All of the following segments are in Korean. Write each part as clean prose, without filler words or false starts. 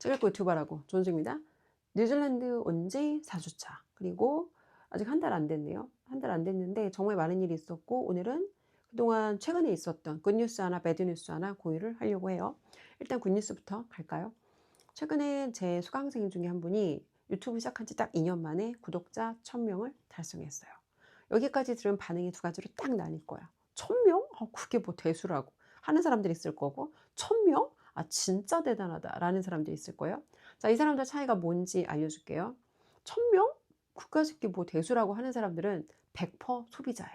책 읽고 유튜버라고 존중입니다. 뉴질랜드 온 지 4주차. 그리고 아직 한 달 안 됐네요. 한 달 안 됐는데 정말 많은 일이 있었고 오늘은 그동안 최근에 있었던 굿뉴스 하나 배드뉴스 하나 공유를 하려고 해요. 일단 굿뉴스부터 갈까요? 최근에 제 수강생 중에 한 분이 유튜브 시작한 지 딱 2년 만에 구독자 1000명을 달성했어요. 여기까지 들은 반응이 두 가지로 딱 나뉠 거야. 1000명? 그게 뭐 대수라고 하는 사람들이 있을 거고 1000명? 진짜 대단하다라는 사람들이 있을 거예요. 자, 이 사람들 차이가 뭔지 알려줄게요. 1000명? 그까짓 게 뭐 대수라고 하는 사람들은 100% 소비자야.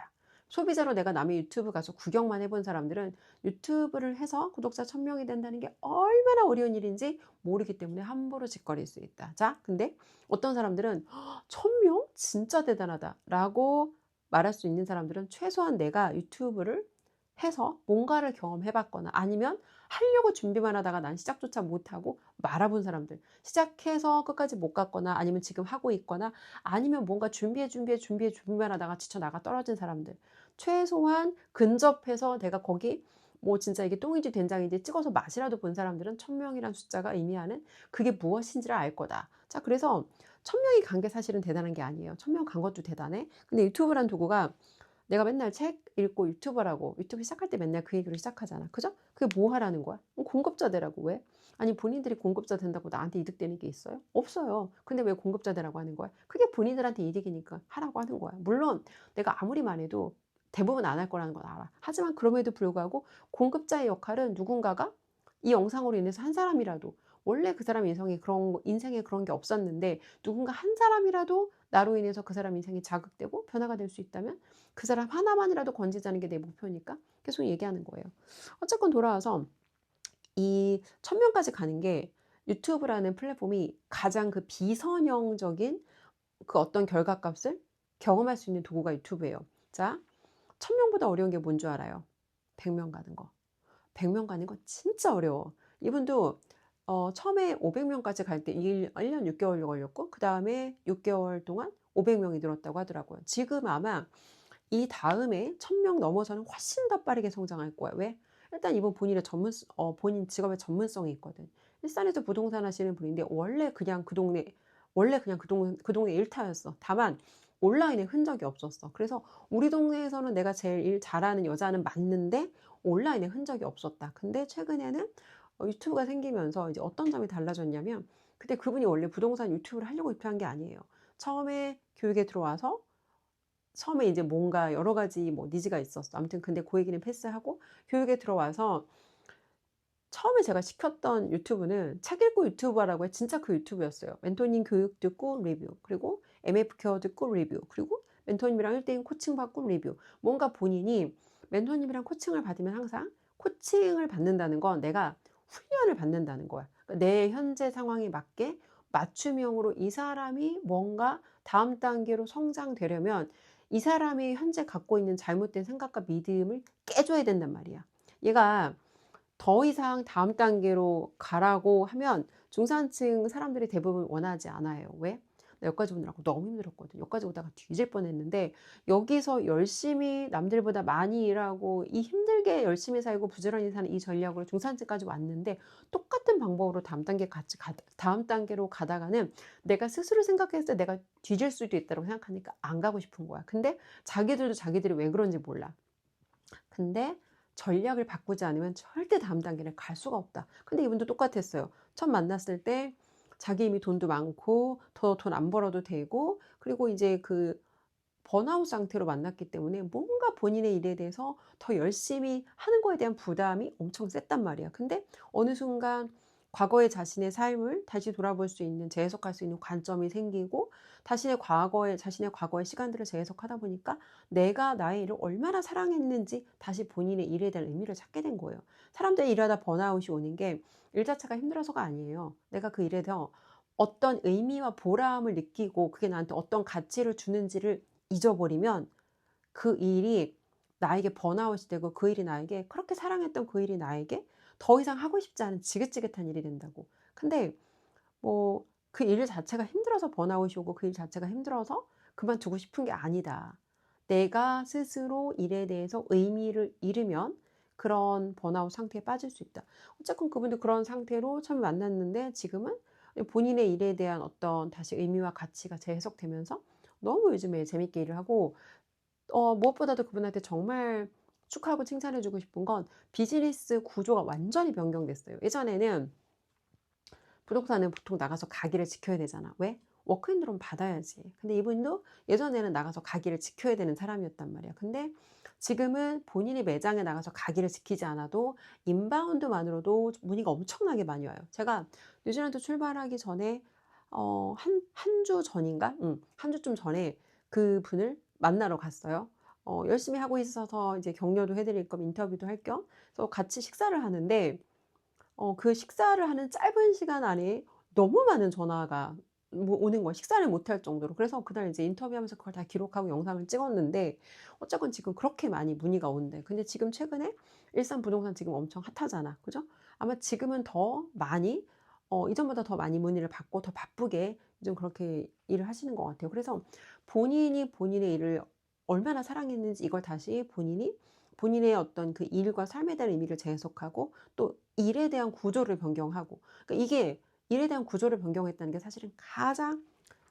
소비자로 내가 남의 유튜브 가서 구경만 해본 사람들은 유튜브를 해서 구독자 1000명이 된다는 게 얼마나 어려운 일인지 모르기 때문에 함부로 짓거릴 수 있다. 자, 근데 어떤 사람들은 1000명? 진짜 대단하다 라고 말할 수 있는 사람들은 최소한 내가 유튜브를 해서 뭔가를 경험해 봤거나 아니면 하려고 준비만 하다가 난 시작조차 못하고 말아본 사람들, 시작해서 끝까지 못 갔거나 아니면 지금 하고 있거나 아니면 뭔가 준비만 하다가 지쳐 나가 떨어진 사람들, 최소한 근접해서 내가 거기 뭐 진짜 이게 똥인지 된장인지 찍어서 맛이라도 본 사람들은 1000명이란 숫자가 의미하는 그게 무엇인지를 알 거다. 자, 그래서 1000명이 간 게 사실은 대단한 게 아니에요. 1000명 간 것도 대단해. 근데 유튜브란 도구가 내가 맨날 책 읽고 유튜버라고 유튜브 시작할 때 맨날 그 얘기로 시작하잖아. 그죠? 그게 뭐 하라는 거야? 공급자 되라고. 왜? 아니 본인들이 공급자 된다고 나한테 이득되는 게 있어요? 없어요. 근데 왜 공급자 되라고 하는 거야? 그게 본인들한테 이득이니까 하라고 하는 거야. 물론 내가 아무리 말해도 대부분 안 할 거라는 건 알아. 하지만 그럼에도 불구하고 공급자의 역할은 누군가가 이 영상으로 인해서 한 사람이라도 원래 그 사람 인생에 그런 게 없었는데 누군가 한 사람이라도 나로 인해서 그 사람 인생이 자극되고 변화가 될 수 있다면 그 사람 하나만이라도 건지자는 게 내 목표니까 계속 얘기하는 거예요. 어쨌건 돌아와서 이 1000명까지 가는 게 유튜브라는 플랫폼이 가장 그 비선형적인 그 어떤 결과값을 경험할 수 있는 도구가 유튜브예요. 자, 1000명보다 어려운 게 뭔 줄 알아요? 100명 가는 거. 100명 가는 거 진짜 어려워. 이분도 처음에 500명까지 갈 때 1년 6개월 걸렸고 그 다음에 6개월 동안 500명이 늘었다고 하더라고요. 지금 아마 이 다음에 1000명 넘어서는 훨씬 더 빠르게 성장할 거야. 왜? 일단 이분 본인 직업의 전문성이 있거든. 일산에서 부동산 하시는 분인데 원래 그냥 그 동네 일타였어. 다만 온라인에 흔적이 없었어. 그래서 우리 동네에서는 내가 제일 일 잘하는 여자는 맞는데 온라인에 흔적이 없었다. 근데 최근에는 유튜브가 생기면서 이제 어떤 점이 달라졌냐면 그때 그분이 원래 부동산 유튜브를 하려고 입사한 게 아니에요. 처음에 교육에 들어와서 처음에 이제 뭔가 여러 가지 뭐 니즈가 있었어. 아무튼 근데 그 얘기는 패스하고 교육에 들어와서 처음에 제가 시켰던 유튜브는 책 읽고 유튜버라고 해 진짜 그 유튜브였어요. 멘토님 교육 듣고 리뷰, 그리고 MF 케어 듣고 리뷰, 그리고 멘토님이랑 1대1 코칭 받고 리뷰. 뭔가 본인이 멘토님이랑 코칭을 받으면 항상 코칭을 받는다는 건 내가 훈련을 받는다는 거야. 그러니까 내 현재 상황에 맞게 맞춤형으로 이 사람이 뭔가 다음 단계로 성장되려면 이 사람이 현재 갖고 있는 잘못된 생각과 믿음을 깨줘야 된단 말이야. 얘가 더 이상 다음 단계로 가라고 하면 중산층 사람들이 대부분 원하지 않아요. 왜? 나 여기까지 오느라고 너무 힘들었거든. 여기까지 오다가 뒤질 뻔했는데 여기서 열심히 남들보다 많이 일하고 이 힘들게 열심히 살고 부지런히 사는 이 전략으로 중산층까지 왔는데 똑같은 방법으로 다음 단계로 가다가는 내가 스스로 생각했을 때 내가 뒤질 수도 있다고 생각하니까 안 가고 싶은 거야. 근데 자기들도 자기들이 왜 그런지 몰라. 근데 전략을 바꾸지 않으면 절대 다음 단계를 갈 수가 없다. 근데 이분도 똑같았어요. 처음 만났을 때 자기 이미 돈도 많고 더 돈 안 벌어도 되고 그리고 이제 그 번아웃 상태로 만났기 때문에 뭔가 본인의 일에 대해서 더 열심히 하는 거에 대한 부담이 엄청 셌단 말이야. 근데 어느 순간 과거의 자신의 삶을 다시 돌아볼 수 있는 재해석할 수 있는 관점이 생기고 자신의 과거의 시간들을 재해석하다 보니까 내가 나의 일을 얼마나 사랑했는지 다시 본인의 일에 대한 의미를 찾게 된 거예요. 사람들이 일하다 번아웃이 오는 게 일 자체가 힘들어서가 아니에요. 내가 그 일에서 어떤 의미와 보람을 느끼고 그게 나한테 어떤 가치를 주는지를 잊어버리면 그 일이 나에게 번아웃이 되고 그 일이 나에게 그렇게 사랑했던 그 일이 나에게 더 이상 하고 싶지 않은 지긋지긋한 일이 된다고. 근데 뭐 그 일 자체가 힘들어서 번아웃이 오고 그 일 자체가 힘들어서 그만두고 싶은 게 아니다. 내가 스스로 일에 대해서 의미를 잃으면 그런 번아웃 상태에 빠질 수 있다. 어쨌건 그분도 그런 상태로 처음에 만났는데 지금은 본인의 일에 대한 어떤 다시 의미와 가치가 재해석되면서 너무 요즘에 재밌게 일을 하고 무엇보다도 그분한테 정말 축하하고 칭찬해 주고 싶은 건 비즈니스 구조가 완전히 변경됐어요. 예전에는 부동산은 보통 나가서 가게를 지켜야 되잖아. 왜? 워크인들은 받아야지. 근데 이분도 예전에는 나가서 가게를 지켜야 되는 사람이었단 말이야. 근데 지금은 본인이 매장에 나가서 가게를 지키지 않아도 인바운드만으로도 문의가 엄청나게 많이 와요. 제가 뉴질랜드 출발하기 전에 한 주 전인가? 한 주쯤 전에 그분을 만나러 갔어요. 열심히 하고 있어서 이제 격려도 해 드릴 겸 인터뷰도 할 겸 그래서 같이 식사를 하는데 그 식사를 하는 짧은 시간 안에 너무 많은 전화가 오는 거예요. 식사를 못할 정도로. 그래서 그날 이제 인터뷰하면서 그걸 다 기록하고 영상을 찍었는데 어쨌건 지금 그렇게 많이 문의가 온대. 근데 지금 최근에 일산 부동산 지금 엄청 핫하잖아. 그죠? 아마 지금은 더 많이 이전보다 더 많이 문의를 받고 더 바쁘게 좀 그렇게 일을 하시는 것 같아요. 그래서 본인이 본인의 일을 얼마나 사랑했는지 이걸 다시 본인의 어떤 그 일과 삶에 대한 의미를 재해석하고 또 일에 대한 구조를 변경하고 그러니까 이게 일에 대한 구조를 변경했다는 게 사실은 가장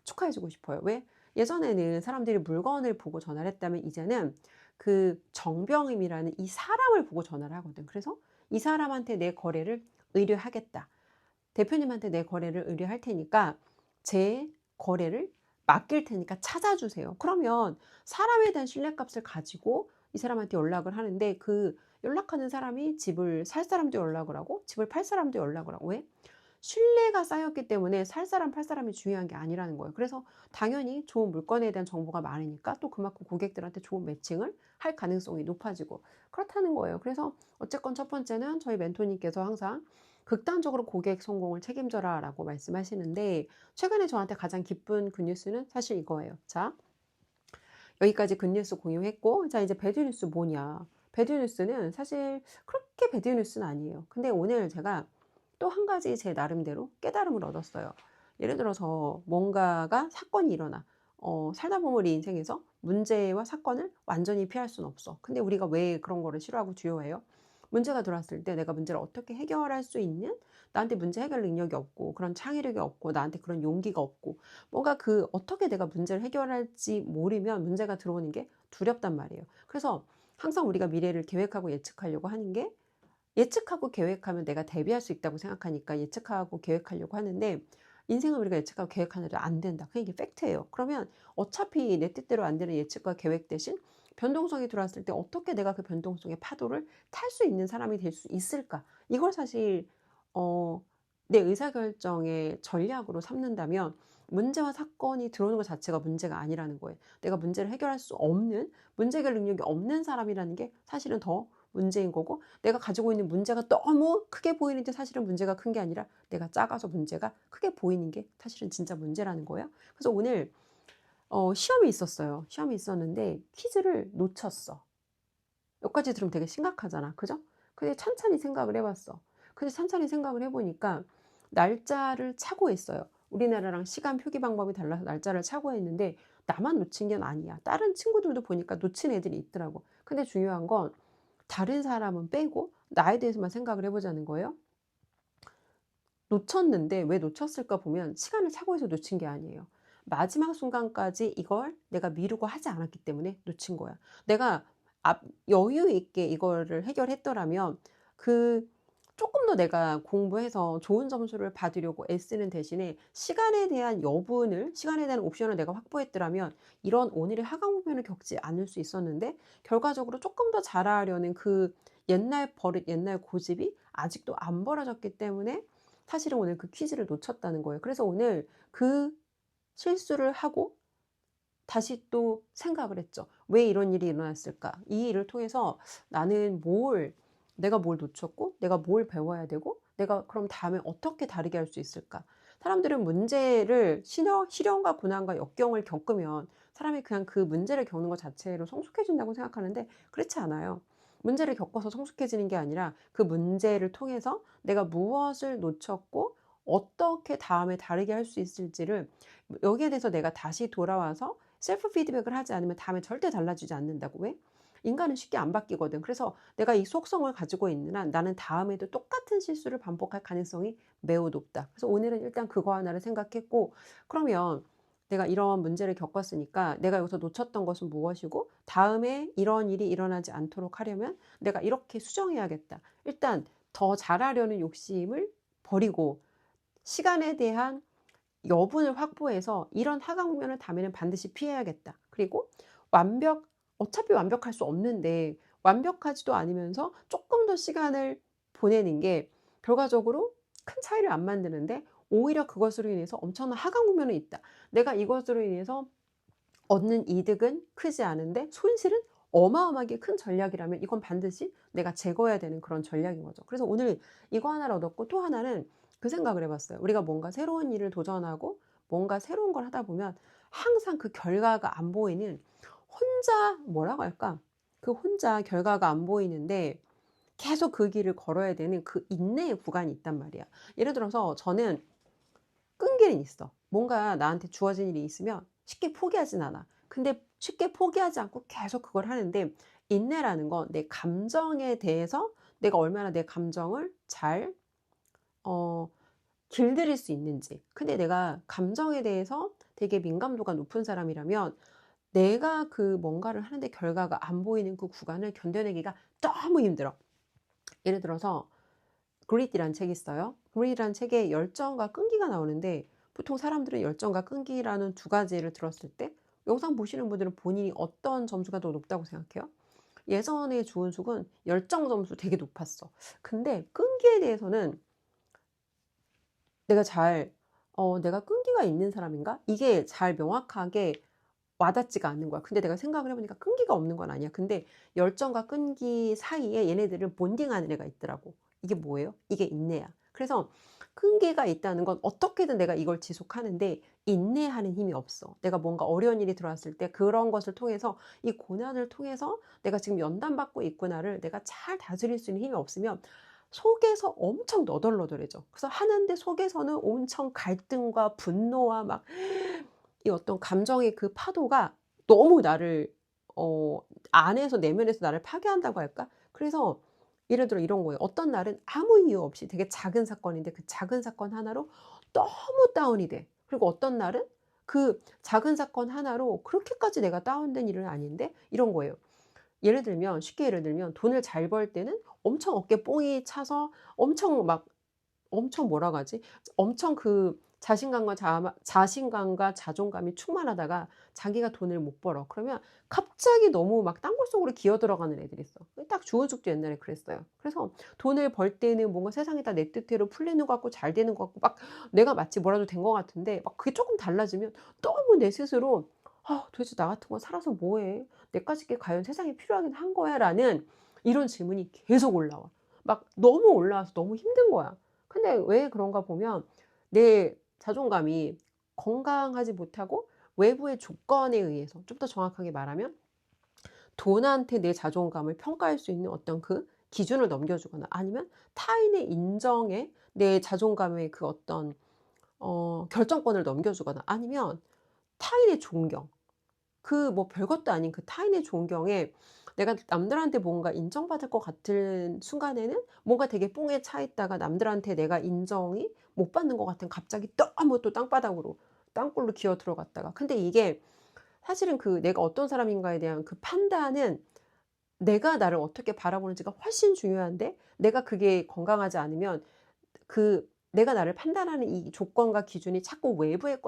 축하해 주고 싶어요. 왜? 예전에는 사람들이 물건을 보고 전화를 했다면 이제는 그 정병임이라는 이 사람을 보고 전화를 하거든. 그래서 이 사람한테 내 거래를 의뢰하겠다. 대표님한테 내 거래를 의뢰할 테니까 제 거래를 맡길 테니까 찾아주세요. 그러면 사람에 대한 신뢰값을 가지고 이 사람한테 연락을 하는데 그 연락하는 사람이 집을 살 사람도 연락을 하고 집을 팔 사람도 연락을 하고 왜? 신뢰가 쌓였기 때문에 살 사람 팔 사람이 중요한 게 아니라는 거예요. 그래서 당연히 좋은 물건에 대한 정보가 많으니까 또 그만큼 고객들한테 좋은 매칭을 할 가능성이 높아지고 그렇다는 거예요. 그래서 어쨌건 첫 번째는 저희 멘토님께서 항상 극단적으로 고객 성공을 책임져라 라고 말씀하시는데 최근에 저한테 가장 기쁜 굿뉴스는 사실 이거예요. 자, 여기까지 굿뉴스 공유했고 자 이제 배드뉴스 뭐냐. 배드뉴스는 사실 그렇게 배드뉴스는 아니에요. 근데 오늘 제가 또 한 가지 제 나름대로 깨달음을 얻었어요. 예를 들어서 뭔가가 사건이 일어나 살다 보면 우리 인생에서 문제와 사건을 완전히 피할 수는 없어. 근데 우리가 왜 그런 거를 싫어하고 두려워해요? 문제가 들어왔을 때 내가 문제를 어떻게 해결할 수 있는 나한테 문제 해결 능력이 없고 그런 창의력이 없고 나한테 그런 용기가 없고 뭔가 그 어떻게 내가 문제를 해결할지 모르면 문제가 들어오는 게 두렵단 말이에요. 그래서 항상 우리가 미래를 계획하고 예측하려고 하는 게 예측하고 계획하면 내가 대비할 수 있다고 생각하니까 예측하고 계획하려고 하는데 인생을 우리가 예측하고 계획하는 대로 안 된다. 그게 팩트예요. 그러면 어차피 내 뜻대로 안 되는 예측과 계획 대신 변동성이 들어왔을 때 어떻게 내가 그 변동성의 파도를 탈 수 있는 사람이 될 수 있을까? 이걸 사실 어, 내 의사결정의 전략으로 삼는다면 문제와 사건이 들어오는 것 자체가 문제가 아니라는 거예요. 내가 문제를 해결할 수 없는 문제 해결 능력이 없는 사람이라는 게 사실은 더 문제인 거고 내가 가지고 있는 문제가 너무 크게 보이는데 사실은 문제가 큰 게 아니라 내가 작아서 문제가 크게 보이는 게 사실은 진짜 문제라는 거예요. 그래서 오늘 시험이 있었어요. 시험이 있었는데 퀴즈를 놓쳤어. 여기까지 들으면 되게 심각하잖아. 그죠? 근데 찬찬히 생각을 해봤어. 근데 찬찬히 생각을 해보니까 날짜를 착오했어요. 우리나라랑 시간 표기 방법이 달라서 날짜를 착오했는데 나만 놓친 게 아니야. 다른 친구들도 보니까 놓친 애들이 있더라고. 근데 중요한 건 다른 사람은 빼고 나에 대해서만 생각을 해보자는 거예요. 놓쳤는데 왜 놓쳤을까 보면 시간을 착오해서 놓친 게 아니에요. 마지막 순간까지 이걸 내가 미루고 하지 않았기 때문에 놓친 거야. 내가 여유 있게 이거를 해결했더라면 그 조금 더 내가 공부해서 좋은 점수를 받으려고 애쓰는 대신에 시간에 대한 옵션을 내가 확보했더라면 이런 오늘의 하강 후편을 겪지 않을 수 있었는데 결과적으로 조금 더 잘하려는 그 옛날 버릇, 옛날 고집이 아직도 안 버려졌기 때문에 사실은 오늘 그 퀴즈를 놓쳤다는 거예요. 그래서 오늘 그 실수를 하고 다시 또 생각을 했죠. 왜 이런 일이 일어났을까? 이 일을 통해서 내가 뭘 놓쳤고, 내가 뭘 배워야 되고, 내가 그럼 다음에 어떻게 다르게 할 수 있을까? 사람들은 문제를 시련과 고난과 역경을 겪으면 사람이 그냥 그 문제를 겪는 것 자체로 성숙해진다고 생각하는데 그렇지 않아요. 문제를 겪어서 성숙해지는 게 아니라 그 문제를 통해서 내가 무엇을 놓쳤고 어떻게 다음에 다르게 할 수 있을지를 여기에 대해서 내가 다시 돌아와서 셀프 피드백을 하지 않으면 다음에 절대 달라지지 않는다고. 왜? 인간은 쉽게 안 바뀌거든. 그래서 내가 이 속성을 가지고 있는 한 나는 다음에도 똑같은 실수를 반복할 가능성이 매우 높다. 그래서 오늘은 일단 그거 하나를 생각했고, 그러면 내가 이런 문제를 겪었으니까 내가 여기서 놓쳤던 것은 무엇이고 다음에 이런 일이 일어나지 않도록 하려면 내가 이렇게 수정해야겠다. 일단 더 잘하려는 욕심을 버리고 시간에 대한 여분을 확보해서 이런 하강 국면을 다음에는 반드시 피해야겠다. 그리고 어차피 완벽할 수 없는데 완벽하지도 않으면서 조금 더 시간을 보내는 게 결과적으로 큰 차이를 안 만드는데 오히려 그것으로 인해서 엄청난 하강 국면이 있다. 내가 이것으로 인해서 얻는 이득은 크지 않은데 손실은 어마어마하게 큰 전략이라면 이건 반드시 내가 제거해야 되는 그런 전략인 거죠. 그래서 오늘 이거 하나를 얻었고, 또 하나는 그 생각을 해봤어요. 우리가 뭔가 새로운 일을 도전하고 뭔가 새로운 걸 하다 보면 항상 그 결과가 안 보이는, 혼자 뭐라고 할까? 그 혼자 결과가 안 보이는데 계속 그 길을 걸어야 되는 그 인내의 구간이 있단 말이야. 예를 들어서 저는 끈기는 있어. 뭔가 나한테 주어진 일이 있으면 쉽게 포기하진 않아. 근데 쉽게 포기하지 않고 계속 그걸 하는데, 인내라는 건 내 감정에 대해서 내가 얼마나 내 감정을 잘 어, 길들일 수 있는지. 근데 내가 감정에 대해서 되게 민감도가 높은 사람이라면 내가 그 뭔가를 하는데 결과가 안 보이는 그 구간을 견뎌내기가 너무 힘들어. 예를 들어서 그리디라는 책이 있어요. 그리디라는 책에 열정과 끈기가 나오는데, 보통 사람들은 열정과 끈기라는 두 가지를 들었을 때 영상 보시는 분들은 본인이 어떤 점수가 더 높다고 생각해요? 예전에 주은숙은 열정 점수 되게 높았어. 근데 끈기에 대해서는 내가 내가 끈기가 있는 사람인가? 이게 잘 명확하게 와닿지가 않는 거야. 근데 내가 생각을 해보니까 끈기가 없는 건 아니야. 근데 열정과 끈기 사이에 얘네들은 본딩하는 애가 있더라고. 이게 뭐예요? 이게 인내야. 그래서 끈기가 있다는 건 어떻게든 내가 이걸 지속하는데 인내하는 힘이 없어. 내가 뭔가 어려운 일이 들어왔을 때 그런 것을 통해서, 이 고난을 통해서 내가 지금 연단받고 있구나를 내가 잘 다스릴 수 있는 힘이 없으면 속에서 엄청 너덜너덜해져. 그래서 하는데 속에서는 엄청 갈등과 분노와 막 이 어떤 감정의 그 파도가 너무 나를 안에서 내면에서 나를 파괴한다고 할까? 그래서 예를 들어 이런 거예요. 어떤 날은 아무 이유 없이 되게 작은 사건인데 그 작은 사건 하나로 너무 다운이 돼. 그리고 어떤 날은 그 작은 사건 하나로 그렇게까지 내가 다운된 일은 아닌데, 이런 거예요. 쉽게 예를 들면 돈을 잘 벌 때는 엄청 어깨 뽕이 차서 엄청 뭐라고 하지? 엄청 그 자신감과 자존감이 충만하다가 자기가 돈을 못 벌어. 그러면 갑자기 너무 막 땅굴 속으로 기어 들어가는 애들이 있어. 딱 주은숙도 옛날에 그랬어요. 그래서 돈을 벌 때는 뭔가 세상이 다 내 뜻대로 풀리는 것 같고 잘 되는 것 같고 막 내가 마치 뭐라도 된 것 같은데, 막 그게 조금 달라지면 너무 내 스스로 도대체 나 같은 거 살아서 뭐 해? 내까짓 게 과연 세상에 필요하긴 한 거야? 라는 이런 질문이 계속 올라와. 막 너무 올라와서 너무 힘든 거야. 근데 왜 그런가 보면 내 자존감이 건강하지 못하고 외부의 조건에 의해서, 좀 더 정확하게 말하면 돈한테 내 자존감을 평가할 수 있는 어떤 그 기준을 넘겨주거나, 아니면 타인의 인정에 내 자존감의 그 어떤 결정권을 넘겨주거나, 아니면 타인의 존경, 그 뭐 별것도 아닌 그 타인의 존경에 내가 남들한테 뭔가 인정받을 것 같은 순간에는 뭔가 되게 뽕에 차 있다가 남들한테 내가 인정이 못 받는 것 같은, 갑자기 너무 또 땅굴로 기어 들어갔다가. 근데 이게 사실은 그 내가 어떤 사람인가에 대한 그 판단은 내가 나를 어떻게 바라보는지가 훨씬 중요한데, 내가 그게 건강하지 않으면 그 내가 나를 판단하는 이 조건과 기준이 자꾸 외부의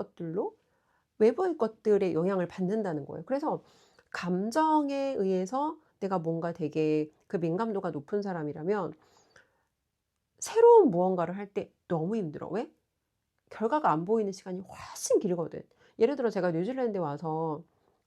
것들에 영향을 받는다는 거예요. 그래서 감정에 의해서 내가 뭔가 되게 그 민감도가 높은 사람이라면 새로운 무언가를 할 때 너무 힘들어. 왜? 결과가 안 보이는 시간이 훨씬 길거든. 예를 들어 제가 뉴질랜드에 와서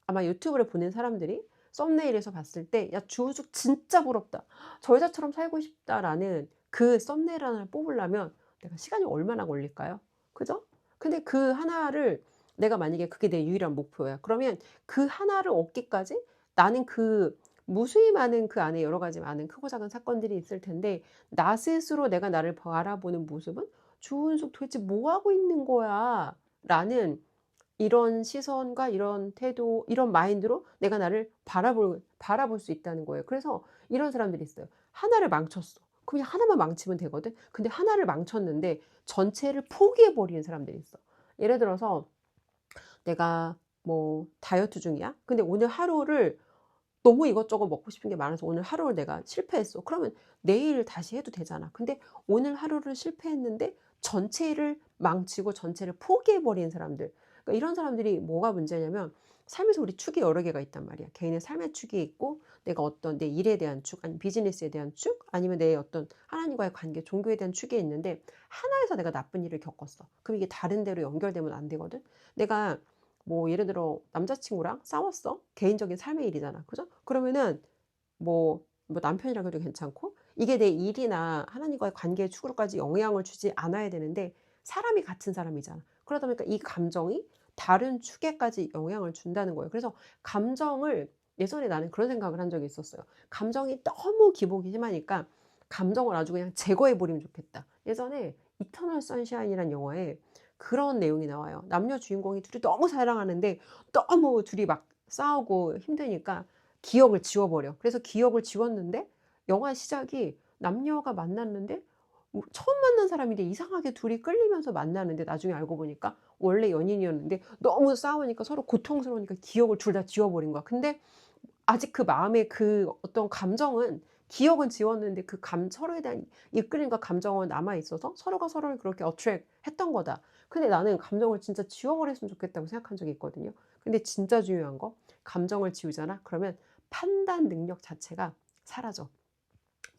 아마 유튜브를 보는 사람들이 썸네일에서 봤을 때 야 주우숙 진짜 부럽다. 저 여자처럼 살고 싶다라는 그 썸네일 하나를 뽑으려면 내가 시간이 얼마나 걸릴까요? 그죠? 근데 그 하나를 내가 만약에 그게 내 유일한 목표야. 그러면 그 하나를 얻기까지 나는 그 무수히 많은 그 안에 여러 가지 많은 크고 작은 사건들이 있을 텐데, 나 스스로 내가 나를 바라보는 모습은 '주은숙 도대체 뭐 하고 있는 거야?' 라는 이런 시선과 이런 태도, 이런 마인드로 내가 나를 바라볼 수 있다는 거예요. 그래서 이런 사람들이 있어요. 하나를 망쳤어. 그냥 하나만 망치면 되거든. 근데 하나를 망쳤는데 전체를 포기해 버리는 사람들이 있어. 예를 들어서 내가 뭐 다이어트 중이야. 근데 오늘 하루를 너무 이것저것 먹고 싶은 게 많아서 오늘 하루를 내가 실패했어. 그러면 내일 다시 해도 되잖아. 근데 오늘 하루를 실패했는데 전체를 망치고 전체를 포기해 버리는 사람들. 그러니까 이런 사람들이 뭐가 문제냐면 삶에서 우리 축이 여러 개가 있단 말이야. 개인의 삶의 축이 있고 내가 어떤 내 일에 대한 축, 아니면 비즈니스에 대한 축, 아니면 내 어떤 하나님과의 관계, 종교에 대한 축이 있는데 하나에서 내가 나쁜 일을 겪었어. 그럼 이게 다른 데로 연결되면 안 되거든. 내가 뭐 예를 들어 남자친구랑 싸웠어. 개인적인 삶의 일이잖아. 그죠? 그러면은 뭐 남편이랑 해도 괜찮고 이게 내 일이나 하나님과의 관계의 축으로까지 영향을 주지 않아야 되는데 사람이 같은 사람이잖아. 그러다 보니까 이 감정이 다른 축에까지 영향을 준다는 거예요. 그래서 감정을 예전에 나는 그런 생각을 한 적이 있었어요. 감정이 너무 기복이 심하니까 감정을 아주 그냥 제거해 버리면 좋겠다. 예전에 이터널 선샤인이라는 영화에 그런 내용이 나와요. 남녀 주인공이 둘이 너무 사랑하는데 너무 둘이 막 싸우고 힘드니까 기억을 지워버려. 그래서 기억을 지웠는데 영화 시작이 남녀가 만났는데 처음 만난 사람인데 이상하게 둘이 끌리면서 만나는데 나중에 알고 보니까 원래 연인이었는데 너무 싸우니까 서로 고통스러우니까 기억을 둘 다 지워버린 거야. 근데 아직 그 마음의 그 어떤 감정은 기억은 지웠는데 그 서로에 대한 이끌림과 감정은 남아 있어서 서로가 서로를 그렇게 어트랙 했던 거다. 근데 나는 감정을 진짜 지워버렸으면 좋겠다고 생각한 적이 있거든요. 근데 진짜 중요한 거 감정을 지우잖아. 그러면 판단 능력 자체가 사라져.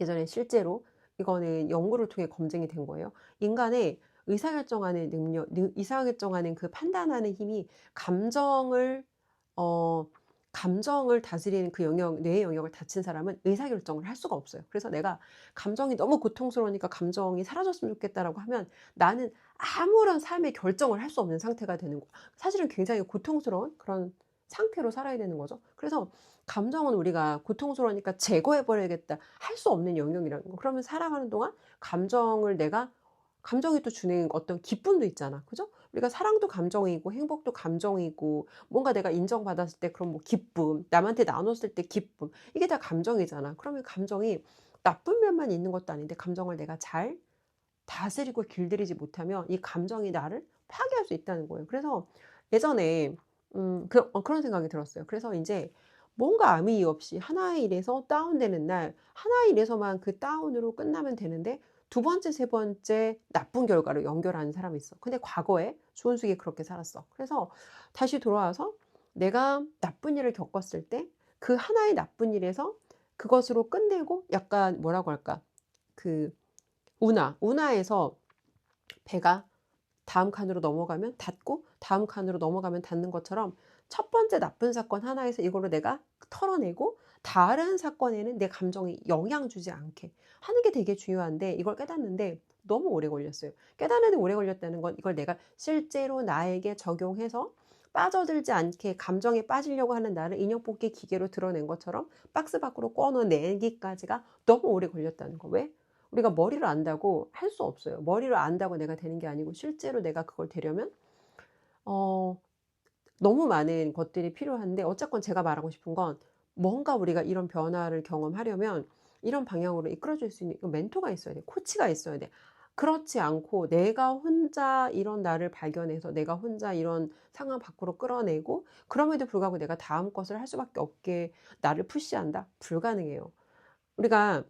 예전에 실제로 이거는 연구를 통해 검증이 된 거예요. 인간의 의사결정하는 능력, 의사결정하는 그 판단하는 힘이 감정을 어 감정을 다스리는 그 영역, 뇌의 영역을 다친 사람은 의사결정을 할 수가 없어요. 그래서 내가 감정이 너무 고통스러우니까 감정이 사라졌으면 좋겠다라고 하면 나는 아무런 삶의 결정을 할 수 없는 상태가 되는 거야. 사실은 굉장히 고통스러운 그런 상태로 살아야 되는 거죠. 그래서 감정은 우리가 고통스러우니까 제거해 버려야겠다 할 수 없는 영역이라는 거. 그러면 살아가는 동안 감정이 또 주는 어떤 기쁨도 있잖아. 그죠? 우리가 사랑도 감정이고 행복도 감정이고 뭔가 내가 인정받았을 때 그런 뭐 기쁨, 남한테 나눴을 때 기쁨 이게 다 감정이잖아. 그러면 감정이 나쁜 면만 있는 것도 아닌데 감정을 내가 잘 다스리고 길들이지 못하면 이 감정이 나를 파괴할 수 있다는 거예요. 그래서 예전에 그런 생각이 들었어요. 그래서 인제 뭔가 아무 이유 없이 하나의 일에서 다운되는 날 하나의 일에서만 그 다운으로 끝나면 되는데 두 번째, 세 번째 나쁜 결과로 연결하는 사람이 있어. 근데 과거에 조은숙이 그렇게 살았어. 그래서 다시 돌아와서 내가 나쁜 일을 겪었을 때 그 하나의 나쁜 일에서 그것으로 끝내고 약간 뭐라고 할까? 그 운하에서 배가 다음 칸으로 넘어가면 닫고 다음 칸으로 넘어가면 닫는 것처럼 첫 번째 나쁜 사건 하나에서 이걸로 내가 털어내고 다른 사건에는 내 감정이 영향 주지 않게 하는 게 되게 중요한데 이걸 깨닫는데 너무 오래 걸렸어요. 깨닫는데 오래 걸렸다는 건 이걸 내가 실제로 나에게 적용해서 빠져들지 않게 감정에 빠지려고 하는 나를 인형 뽑기 기계로 드러낸 것처럼 박스 밖으로 꺼내기까지가 너무 오래 걸렸다는 거. 왜? 우리가 머리를 안다고 할 수 없어요. 머리를 안다고 내가 되는 게 아니고 실제로 내가 그걸 되려면 어 너무 많은 것들이 필요한데 어쨌건 제가 말하고 싶은 건 뭔가 우리가 이런 변화를 경험하려면 이런 방향으로 이끌어 줄 수 있는 멘토가 있어야 돼. 코치가 있어야 돼. 그렇지 않고 내가 혼자 이런 나를 발견해서 내가 혼자 이런 상황 밖으로 끌어내고 그럼에도 불구하고 내가 다음 것을 할 수밖에 없게 나를 푸시한다? 불가능해요. 우리가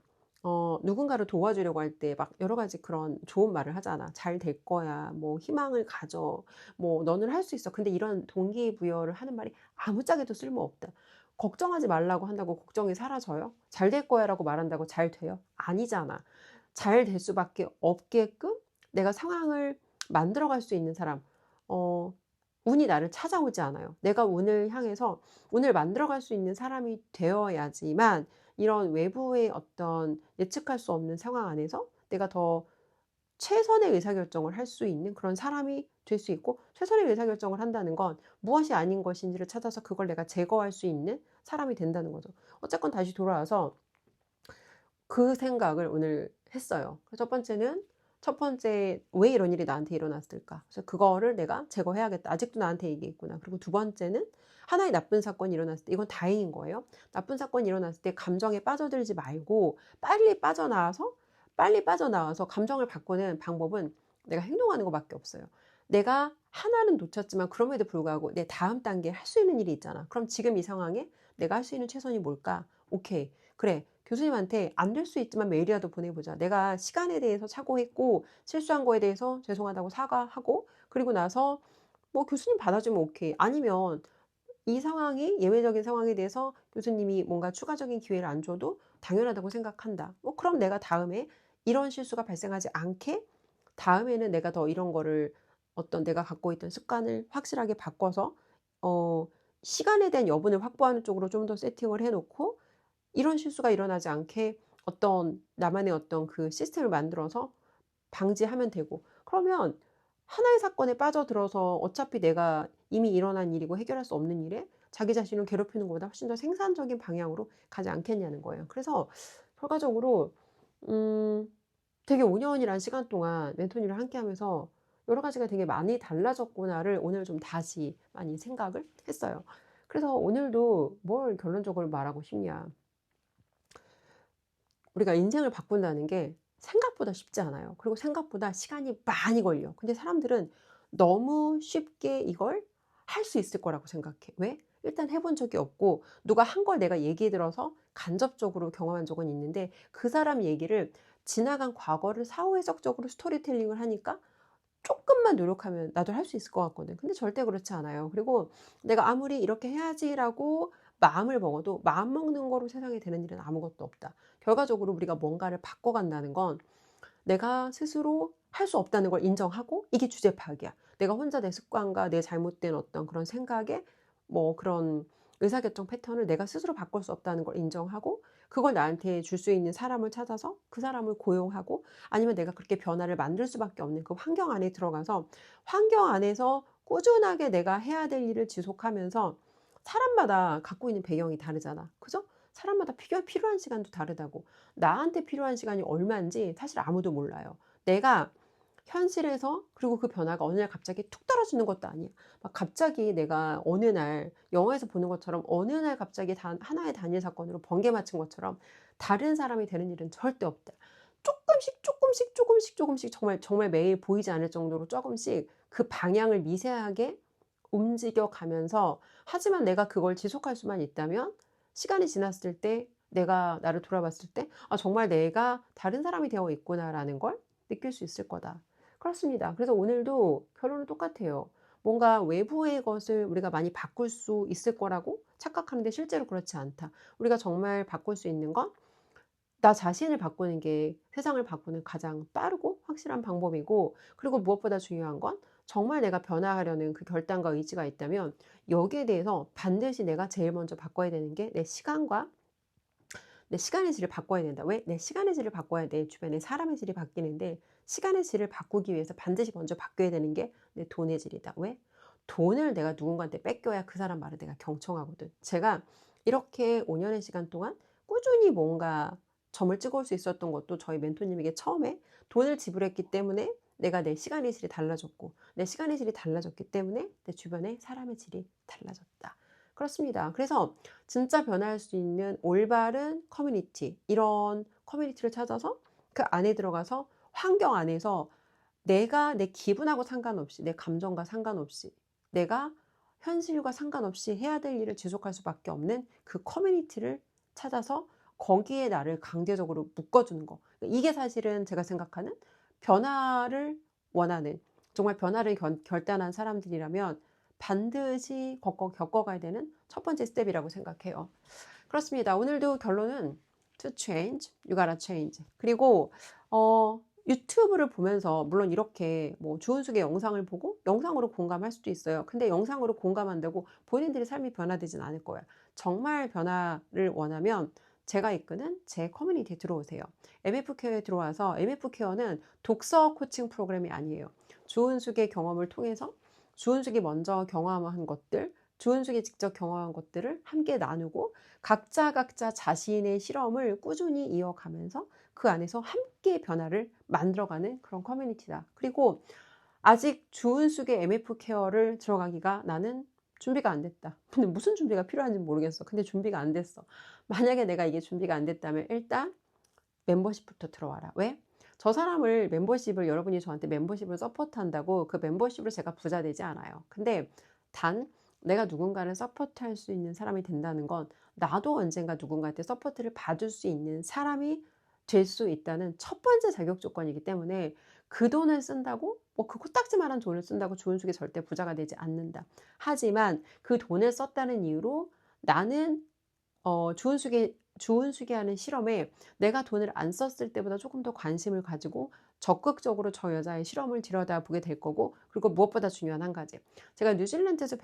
누군가를 도와주려고 할 때 막 여러 가지 그런 좋은 말을 하잖아. "잘 될 거야." 뭐 "희망을 가져." 뭐 "너는 할 수 있어." 근데 이런 동기부여를 하는 말이 아무짝에도 쓸모없다. 걱정하지 말라고 한다고 걱정이 사라져요? "잘 될 거야."라고 말한다고 잘 돼요? 아니잖아. 잘 될 수밖에 없게끔 내가 상황을 만들어 갈 수 있는 사람 어 운이 나를 찾아오지 않아요. 내가 운을 향해서 운을 만들어 갈 수 있는 사람이 되어야지만 이런 외부의 어떤 예측할 수 없는 상황 안에서 내가 더 최선의 의사결정을 할 수 있는 그런 사람이 될 수 있고 최선의 의사결정을 한다는 건 무엇이 아닌 것인지를 찾아서 그걸 내가 제거할 수 있는 사람이 된다는 거죠. 어쨌건 다시 돌아와서 그 생각을 오늘 했어요. 첫 번째는 첫 번째 왜 이런 일이 나한테 일어났을까? 그래서 그거를 내가 제거해야겠다. 아직도 나한테 이게 있구나. 그리고 두 번째는 하나의 나쁜 사건이 일어났을 때 이건 다행인 거예요. 나쁜 사건이 일어났을 때 감정에 빠져들지 말고 빨리 빠져나와서 감정을 바꾸는 방법은 내가 행동하는 것밖에 없어요. 내가 하나는 놓쳤지만 그럼에도 불구하고 내 다음 단계에 할 수 있는 일이 있잖아. 그럼 지금 이 상황에 내가 할 수 있는 최선이 뭘까? 오케이. 그래. 교수님한테 안 될 수 있지만 메일이라도 보내보자. 내가 시간에 대해서 착오했고 실수한 거에 대해서 죄송하다고 사과하고 그리고 나서 뭐 교수님 받아주면 오케이. 아니면 이 상황이 예외적인 상황에 대해서 교수님이 뭔가 추가적인 기회를 안 줘도 당연하다고 생각한다. 뭐 그럼 내가 다음에 이런 실수가 발생하지 않게 다음에는 내가 더 이런 거를 어떤 내가 갖고 있던 습관을 확실하게 바꿔서 어 시간에 대한 여분을 확보하는 쪽으로 좀 더 세팅을 해 놓고 이런 실수가 일어나지 않게 어떤 나만의 어떤 그 시스템을 만들어서 방지하면 되고 그러면 하나의 사건에 빠져들어서 어차피 내가 이미 일어난 일이고 해결할 수 없는 일에 자기 자신을 괴롭히는 것보다 훨씬 더 생산적인 방향으로 가지 않겠냐는 거예요. 그래서 결과적으로 음 되게 5 년이란 시간 동안 멘토님이랑 함께하면서 여러 가지가 되게 많이 달라졌구나를 오늘 좀 다시 많이 생각을 했어요. 그래서 오늘도 뭘 결론적으로 말하고 싶냐. 우리가 인생을 바꾼다는 게 생각보다 쉽지 않아요. 그리고 생각보다 시간이 많이 걸려. 근데 사람들은 너무 쉽게 이걸 할 수 있을 거라고 생각해. 왜? 일단 해본 적이 없고 누가 한 걸 내가 얘기해 들어서 간접적으로 경험한 적은 있는데 그 사람 얘기를 지나간 과거를 사후 해석적으로 스토리텔링을 하니까 쪼끔만 노력하면 나도 할 수 있을 것 같거든. 근데 절대 그렇지 않아요. 그리고 내가 아무리 '이렇게 해야지.'라고 마음을 먹어도 마음 먹는 거로 세상에 되는 일은 아무것도 없다. 결과적으로 우리가 뭔가를 바꿔간다는 건 내가 스스로 할 수 없다는 걸 인정하고 이게 주제 파악이야. 내가 혼자 내 습관과 내 잘못된 어떤 그런 생각에 뭐 그런 의사결정 패턴을 내가 스스로 바꿀 수 없다는 걸 인정하고 그걸 나한테 줄 수 있는 사람을 찾아서 그 사람을 고용하고 아니면 내가 그렇게 변화를 만들 수밖에 없는 그 환경 안에 들어가서 환경 안에서 꾸준하게 내가 해야 될 일을 지속하면서 사람마다 갖고 있는 배경이 다르잖아. 그죠? 사람마다 필요한 시간도 다르다고. 나한테 필요한 시간이 얼마인지 사실 아무도 몰라요. 내가 현실에서 그리고 그 변화가 어느 날 갑자기 툭 떨어지는 것도 아니야. 막 갑자기 내가 어느 날 영화에서 보는 것처럼 어느 날 갑자기 하나의 단일 사건으로 번개 맞춘 것처럼 다른 사람이 되는 일은 절대 없다. 조금씩 정말 매일 보이지 않을 정도로 조금씩 그 방향을 미세하게 움직여 가면서 하지만 내가 그걸 지속할 수만 있다면 시간이 지났을 때 내가 나를 돌아봤을 때 '아 정말 내가 다른 사람이 되어 있구나.'라는 걸 느낄 수 있을 거다. 그렇습니다. 그래서 오늘도 결론은 똑같아요. 뭔가 외부의 것을 우리가 많이 바꿀 수 있을 거라고 착각하는데 실제로 그렇지 않다. 우리가 정말 바꿀 수 있는 건 나 자신을 바꾸는 게 세상을 바꾸는 가장 빠르고 확실한 방법이고 그리고 무엇보다 중요한 건 정말 내가 변화하려는 그 결단과 의지가 있다면 여기에 대해서 반드시 내가 제일 먼저 바꿔야 되는 게 내 시간의 질을 바꿔야 된다. 왜? 내 시간의 질을 바꿔야 내 주변의 사람의 질이 바뀌는데 시간의 질을 바꾸기 위해서 반드시 먼저 바뀌어야 되는 게 내 돈의 질이다. 왜? 돈을 내가 누군가한테 뺏겨야 그 사람 말을 내가 경청하거든. 제가 이렇게 5 년의 시간 동안 꾸준히 뭔가 점을 찍어올 수 있었던 것도 저희 멘토님에게 처음에 돈을 지불했기 때문에 내가 내 시간의 질이 달라졌고 내 시간의 질이 달라졌기 때문에 내 주변의 사람의 질이 달라졌다. 그렇습니다. 그래서 진짜 변화할 수 있는 올바른 커뮤니티 이런 커뮤니티를 찾아서 그 안에 들어가서 환경 안에서 내가 내 기분하고 상관없이 내 감정과 상관없이 내가 현실과 상관없이 해야 될 일을 지속할 수밖에 없는 그 커뮤니티를 찾아서 거기에 나를 강제적으로 묶어 주는 거. 이게 사실은 제가 생각하는 변화를 원하는 정말 변화를 결단한 사람들이라면 반드시 겪어가야 되는 첫 번째 스텝이라고 생각해요. 그렇습니다. 오늘도 결론은 to change, you gotta change. 그리고 유튜브를 보면서 물론 이렇게 뭐 주은숙의 영상을 보고 영상으로 공감할 수도 있어요. 근데 영상으로 공감한다고 본인들의 삶이 변화되진 않을 거예요. 정말 변화를 원하면 제가 이끄는 제 커뮤니티에 들어오세요. MF 케어에 들어와서 MF 케어는 독서 코칭 프로그램이 아니에요. 주은숙의 경험을 통해서 주은숙이 먼저 경험한 것들, 주은숙이 직접 경험한 것들을 함께 나누고 각자 자신의 실험을 꾸준히 이어가면서 그 안에서 함께 변화를 만들어가는 그런 커뮤니티다. 그리고 아직 주은숙의 MF 케어를 들어가기가 나는 준비가 안 됐다. 근데 무슨 준비가 필요한지 모르겠어. 근데 준비가 안 됐어. 만약에 내가 이게 준비가 안 됐다면 일단 멤버십부터 들어와라. 왜? 저 사람을 멤버십을 여러분이 저한테 멤버십을 서포트한다고 그 멤버십으로 제가 부자 되지 않아요. 근데 단 내가 누군가를 서포트할 수 있는 사람이 된다는 건 나도 언젠가 누군가한테 서포트를 받을 수 있는 사람이 될 수 있다는 첫 번째 자격 조건이기 때문에 그 돈을 쓴다고 뭐 그 코딱지만한 돈을 쓴다고 조은숙이 절대 부자가 되지 않는다. 하지만 그 돈을 썼다는 이유로 나는 주은숙이 하는 실험에 내가 돈을 안 썼을 때보다 조금 더 관심을 가지고 적극적으로 저 여자의 실험을 들여다보게 될 거고, 그리고 무엇보다 중요한 한 가지. 제가 뉴질랜드에서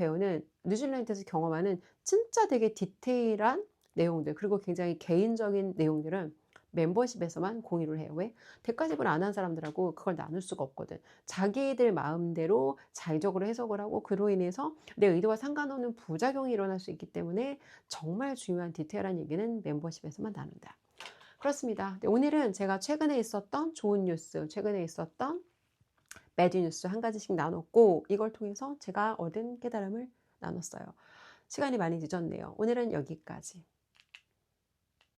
경험하는 진짜 되게 디테일한 내용들, 그리고 굉장히 개인적인 내용들은 멤버십에서만 공유를 해요. 왜? 대가집을 안 한 사람들하고 그걸 나눌 수가 없거든. 자기들 마음대로 자의적으로 해석을 하고 그로 인해서 내 의도와 상관없는 부작용이 일어날 수 있기 때문에 정말 중요한 디테일한 얘기는 멤버십에서만 나눈다. 그렇습니다. 네, 오늘은 제가 최근에 있었던 좋은 뉴스, 최근에 있었던 배드 뉴스 한 가지씩 나눴고, 이걸 통해서 제가 얻은 깨달음을 나눴어요. 시간이 많이 늦었네요. 오늘은 여기까지.